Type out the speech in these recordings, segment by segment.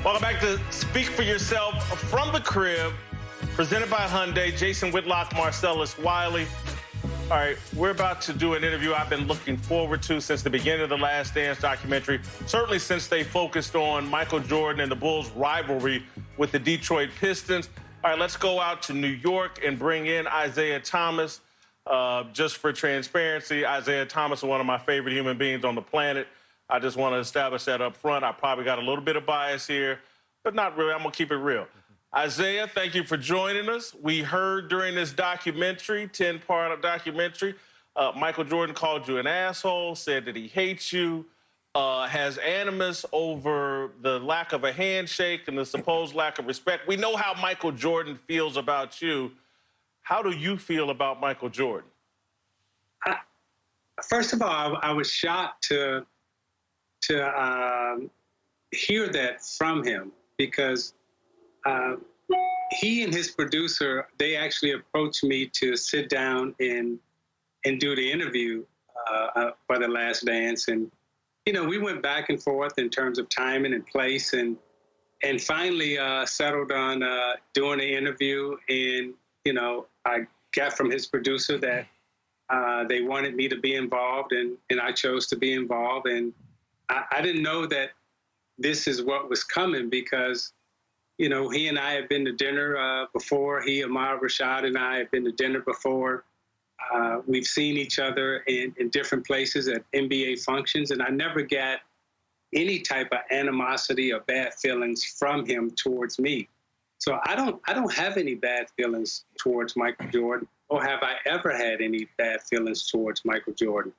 Welcome back to Speak for Yourself from the Crib, presented by Hyundai. Jason Whitlock, Marcellus Wiley. All right, we're about to do an interview I've been looking forward to since the beginning of the Last Dance documentary, certainly since they focused on Michael Jordan and the Bulls' rivalry with the Detroit Pistons. All right, let's go out to New York and bring in Isiah Thomas. Just for transparency, Isiah Thomas is one of my favorite human beings on the planet. I just want to establish that up front. I probably got a little bit of bias here, but not really. I'm going to keep it real. Isiah, thank you for joining us. We heard during this documentary, 10-part documentary, Michael Jordan called you an asshole, said that he hates you, has animus over the lack of a handshake and the supposed lack of respect. We know how Michael Jordan feels about you. How do you feel about Michael Jordan? First of all, I was shocked to hear that from him, because he and his producer, they actually approached me to sit down and do the interview for The Last Dance. And, you know, we went back and forth in terms of timing and place, and finally settled on doing the interview. And, you know, I got from his producer that they wanted me to be involved, and I chose to be involved. And I didn't know that this is what was coming, because, you know, he and I had been to dinner before. He, Ahmad Rashad, and I had been to dinner before. We've seen each other in different places at NBA functions, and I never got any type of animosity or bad feelings from him towards me. So I don't have any bad feelings towards Michael Jordan, or have I ever had any bad feelings towards Michael Jordan.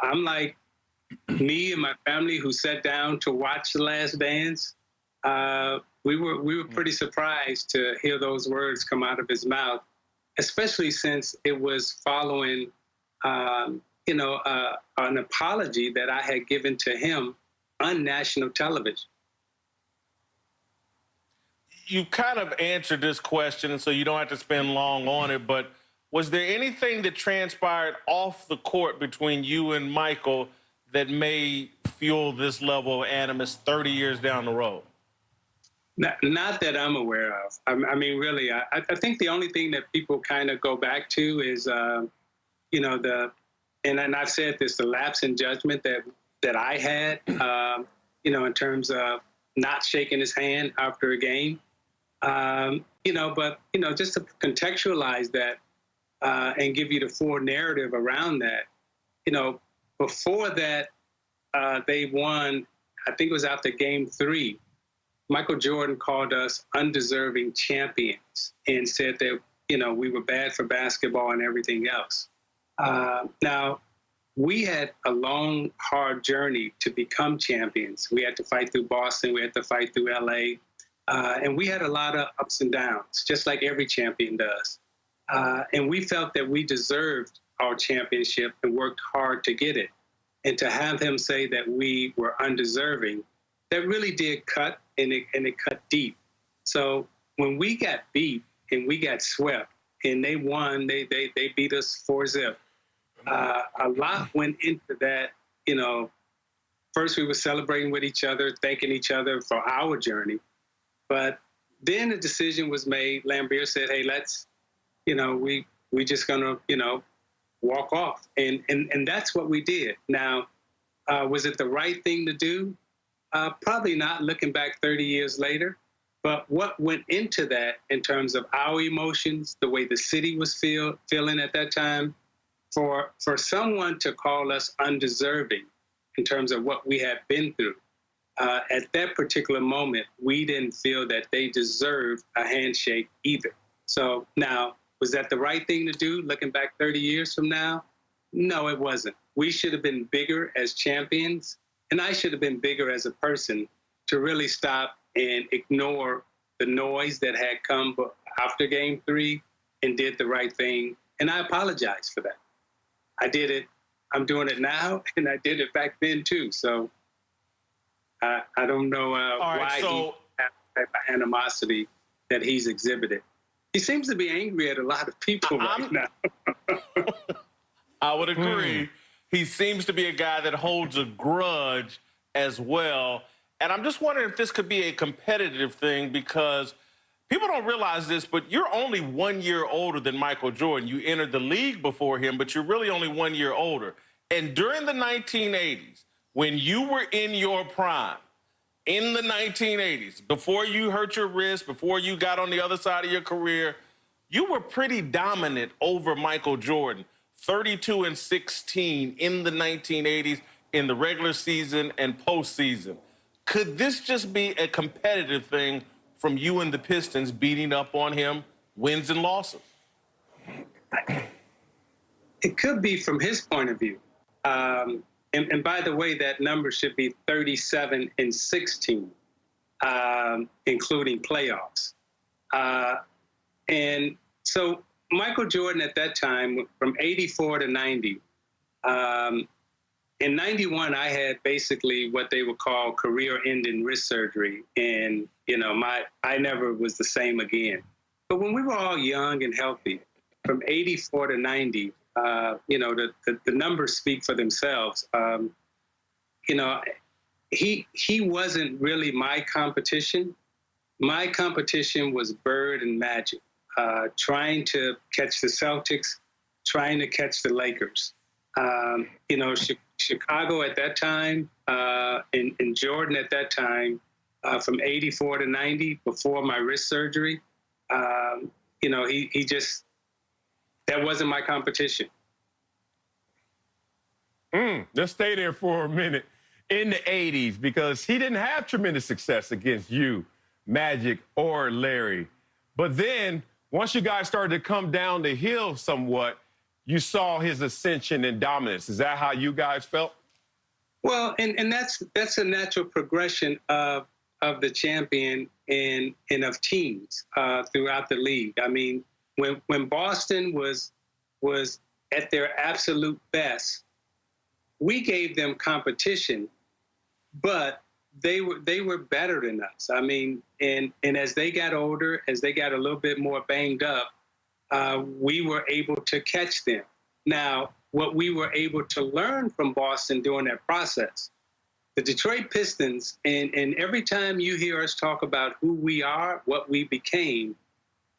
I'm like me and my family who sat down to watch The Last Dance. We were pretty surprised to hear those words come out of his mouth, especially since it was following, an apology that I had given to him on national television. You kind of answered this question, so you don't have to spend long on it, but was there anything that transpired off the court between you and Michael that may fuel this level of animus 30 years down the road? Not that I'm aware of. I mean, really, I think the only thing that people kind of go back to is, and I've said this, the lapse in judgment that I had, in terms of not shaking his hand after a game. Just to contextualize that and give you the full narrative around that, before that, they won, I think it was after game 3, Michael Jordan called us undeserving champions and said that, we were bad for basketball and everything else. Now, we had a long, hard journey to become champions. We had to fight through Boston. We had to fight through LA. And we had a lot of ups and downs, just like every champion does. And we felt that we deserved our championship and worked hard to get it. And to have him say that we were undeserving, that really did cut, and it cut deep. So when we got beat and we got swept and they won, they beat us 4-0. A lot went into that. First we were celebrating with each other, thanking each other for our journey. But then a decision was made. Lambeer said, hey, let's, we just gonna, walk off. And that's what we did. Now, was it the right thing to do? Probably not, looking back 30 years later. But what went into that in terms of our emotions, the way the city was feeling at that time, for someone to call us undeserving in terms of what we had been through, at that particular moment, we didn't feel that they deserved a handshake either. So now, was that the right thing to do, looking back 30 years from now? No, it wasn't. We should have been bigger as champions, and I should have been bigger as a person to really stop and ignore the noise that had come after game 3 and did the right thing. And I apologize for that. I did it. I'm doing it now, and I did it back then too. So I don't know why he has that animosity that he's exhibited. He seems to be angry at a lot of people right now. I would agree. He seems to be a guy that holds a grudge as well. And I'm just wondering if this could be a competitive thing because people don't realize this, but you're only 1 year older than Michael Jordan. You entered the league before him, but you're really only 1 year older. And during the 1980s, when you were in your prime, in the 1980s, before you hurt your wrist, before you got on the other side of your career, you were pretty dominant over Michael Jordan. 32-16 in the 1980s in the regular season and postseason. Could this just be a competitive thing from you and the Pistons beating up on him, wins and losses? It could be from his point of view. And by the way, that number should be 37-16, including playoffs. And so Michael Jordan at that time, from 84 to 90, in 91, I had basically what they would call career-ending wrist surgery. And, I never was the same again. But when we were all young and healthy, from 84 to 90, the numbers speak for themselves. He wasn't really my competition. My competition was Bird and Magic, trying to catch the Celtics, trying to catch the Lakers. Chicago at that time, and Jordan at that time, from 84 to 90, before my wrist surgery, he just, that wasn't my competition. Let's stay there for a minute. In the 80s, because he didn't have tremendous success against you, Magic, or Larry. But then, once you guys started to come down the hill somewhat, you saw his ascension and dominance. Is that how you guys felt? Well, and that's a natural progression of the champion and of teams throughout the league. I mean, when Boston was at their absolute best, we gave them competition, but they were better than us. I mean, and as they got older, as they got a little bit more banged up, we were able to catch them. Now, what we were able to learn from Boston during that process, the Detroit Pistons, and every time you hear us talk about who we are, what we became,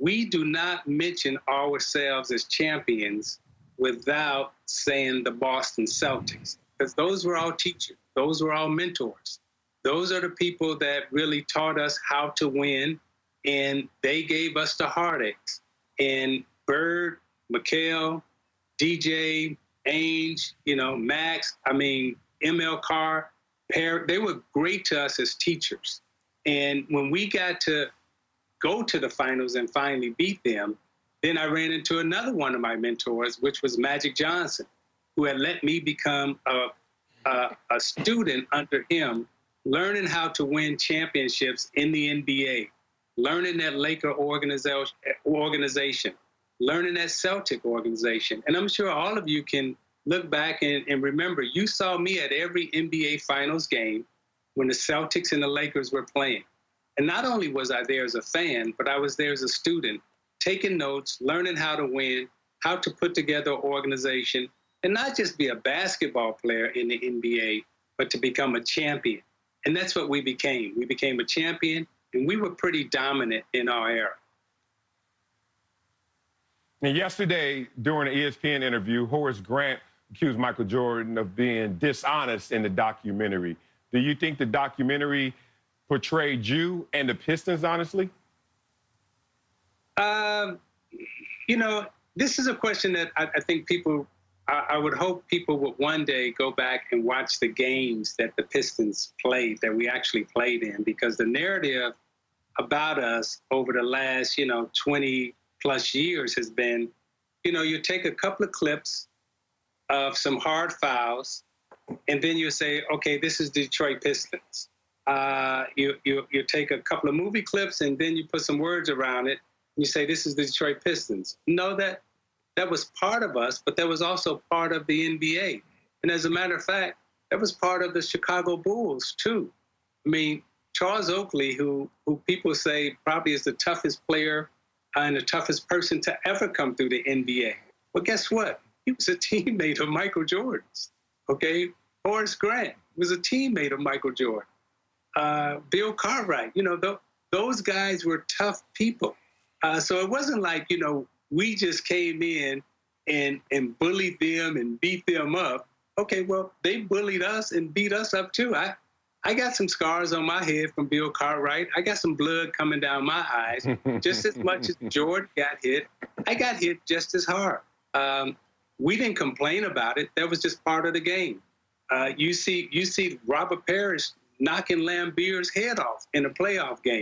we do not mention ourselves as champions without saying the Boston Celtics, because those were our teachers. Those were our mentors. Those are the people that really taught us how to win, and they gave us the heartaches. And Bird, McHale, DJ, Ainge, Max, ML Carr, they were great to us as teachers. And when we got to go to the finals and finally beat them, then I ran into another one of my mentors, which was Magic Johnson, who had let me become a student under him, learning how to win championships in the NBA, learning that Laker organization, learning that Celtic organization. And I'm sure all of you can look back and remember, you saw me at every NBA Finals game when the Celtics and the Lakers were playing. And not only was I there as a fan, but I was there as a student, taking notes, learning how to win, how to put together an organization, and not just be a basketball player in the NBA, but to become a champion. And that's what we became. We became a champion, and we were pretty dominant in our era. And yesterday, during an ESPN interview, Horace Grant accused Michael Jordan of being dishonest in the documentary. Do you think the documentary portrayed you and the Pistons honestly? This is a question that I think I would hope people would one day go back and watch the games that the Pistons played, that we actually played in, because the narrative about us over the last, 20 plus years has been, you take a couple of clips of some hard fouls, and then you say, okay, this is Detroit Pistons. You take a couple of movie clips, and then you put some words around it, and you say, this is the Detroit Pistons. No, that was part of us, but that was also part of the NBA. And as a matter of fact, that was part of the Chicago Bulls, too. I mean, Charles Oakley, who people say probably is the toughest player and the toughest person to ever come through the NBA. Well, guess what? He was a teammate of Michael Jordan's, okay? Horace Grant was a teammate of Michael Jordan. Bill Cartwright. Those guys were tough people. So it wasn't like, we just came in and bullied them and beat them up. Okay, well, they bullied us and beat us up too. I got some scars on my head from Bill Cartwright. I got some blood coming down my eyes. Just as much as George got hit, I got hit just as hard. We didn't complain about it. That was just part of the game. You see Robert Parrish knocking Lambier's head off in a playoff game.